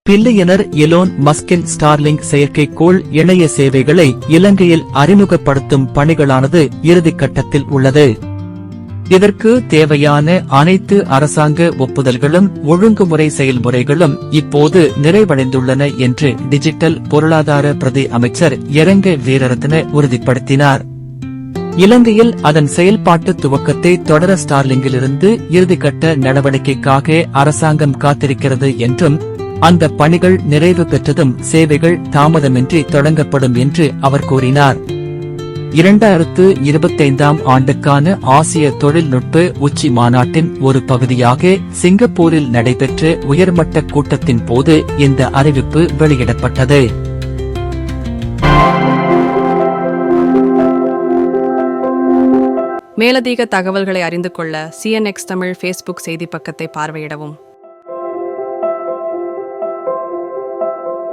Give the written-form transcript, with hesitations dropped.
Billionaire Elon மஸ்கின் Starlink செயற்கைக்கோள் இணைய சேவைகளை இலங்கையில் அறிமுகப்படுத்தும் பணிகளானது இறுதிக்கட்டத்தில் உள்ளது. இதற்கு தேவையான அனைத்து அரசாங்க ஒப்புதல்களும் ஒழுங்குமுறை செயல்முறைகளும் இப்போது நிறைவடைந்துள்ளன என்று டிஜிட்டல் பொருளாதார பிரதி அமைச்சர் யரங்க வீரரத்ன உறுதிப்படுத்தினார். இலங்கையில் அதன் செயல்பாட்டு துவக்கத்தை தொடர ஸ்டார்லிங்கிலிருந்து இறுதிக்கட்ட நடவடிக்கைக்காக அரசாங்கம் காத்திருக்கிறது என்றும், அந்த பணிகள் நிறைவு பெற்றதும் சேவைகள் தாமதமின்றி தொடங்கப்படும் என்று அவர் கூறினார். 2025ஆம் ஆண்டுக்கான ஆசிய தொழில்நுட்ப உச்சி மாநாட்டின் ஒரு பகுதியாக சிங்கப்பூரில் நடைபெற்ற உயர்மட்ட கூட்டத்தின் போது இந்த அறிவிப்பு வெளியிடப்பட்டது. மேலதிக தகவல்களை அறிந்து கொள்ள CNX தமிழ் Facebook செய்தி பக்கத்தை பார்வையிடவும்.